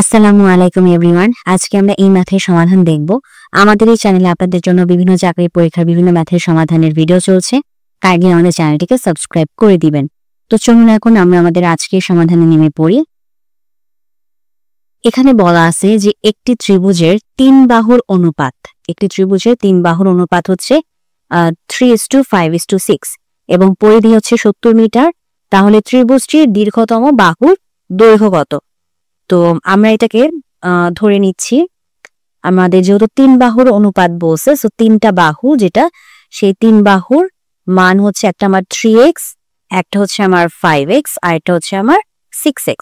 আসসালামু আলাইকুম এভরিওয়ান। আজকে আমরা এই ম্যাথের সমাধান দেখব। আমাদের এই চ্যানেলে আপনাদের জন্য বিভিন্ন চাকরির পরীক্ষার বিভিন্ন ম্যাথের সমাধানের ভিডিও চলছে। কাইন্ডলি আমাদের চ্যানেলটিকে সাবস্ক্রাইব করে দিবেন। তো চলুন এখন আমরা আমাদের আজকের সমাধানে নেমে পড়ি। এখানে বলা আছে যে একটি ত্রিভুজের তিন বাহুর অনুপাত হচ্ছে 3:5:6 এবং পরিধি হচ্ছে 70 মিটার। তাহলে ত্রিভুজটির দীর্ঘতম বাহুর দৈর্ঘ্য কত? তো আমরা এটাকে ধরে নিচ্ছি আমাদের যেহেতু তিন বাহুর অনুপাত বলছে, সো তিনটা বাহু যেটা সেই তিন বাহুর মান হচ্ছে একটা আমার 3x, একটা হচ্ছে আমার 5x আর একটা হচ্ছে আমার 6x।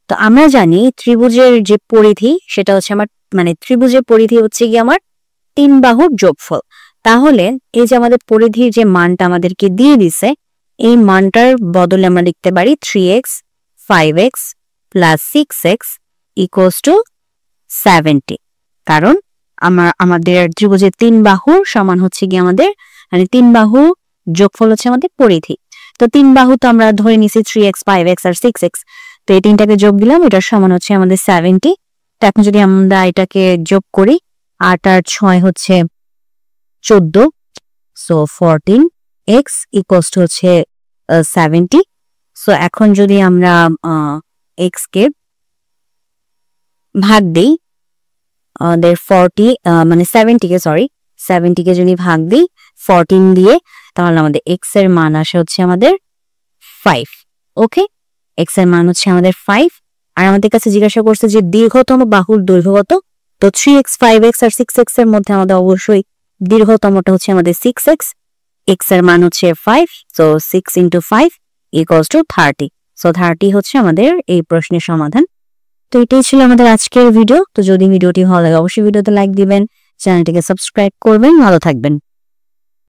তো আমরা জানি ত্রিভুজের যে পরিধি সেটা হচ্ছে আমার ত্রিভুজের পরিধি হচ্ছে কি আমার তিন বাহুর যোগফল। তাহলে এই যে আমাদের পরিধির যে মানটা আমাদেরকে দিয়ে দিছে, এই মানটার বদলে আমরা লিখতে পারি 3x 5x plus 6x equals to 70। কারণ আমাদের ত্রিভুজের তিন বাহু সমান হচ্ছে কি আমাদের তিন বাহু যোগফল হচ্ছে আমাদের পরিধি। তো তিন বাহু তো আমরা ধরে নিছি 3x 5x আর 6x। তো এই তিনটাকে যোগ দিলাম, এটার সমান হচ্ছে আমাদের 70। তো এখন যদি আমরা এটাকে যোগ করি, 8 আর 6 হচ্ছে 14, সো 14x ইকুয়ালস টু হচ্ছে 70। সো এখন যদি আমরা x কে ভাগ দিই, আমাদের 70 কে যদি ভাগ দিই 14 দিয়ে, তাহলে আমাদের x এর মান আসে হচ্ছে আমাদের 5। ওকে, x এর মান হচ্ছে আমাদের 5। আর আমাদের কাছে জিজ্ঞাসা করছে যে দীর্ঘতম বাহুর দৈর্ঘ্য কত। তো 3x 5x আর 6x এর মধ্যে আমাদের অবশ্যই দীর্ঘতমটা হচ্ছে আমাদের 6x, x এর মান হচ্ছে 5, সো 6 × 5 ইকুয়ালস টু 30। সো 30 হচ্ছে আমাদের এই প্রশ্নের সমাধান। তো এটাই ছিল আমাদের আজকের ভিডিও। তো যদি ভিডিওটি ভালো লাগে অবশ্যই ভিডিওতে লাইক দিবেন, চ্যানেলটিকে সাবস্ক্রাইব করবেন। ভালো থাকবেন।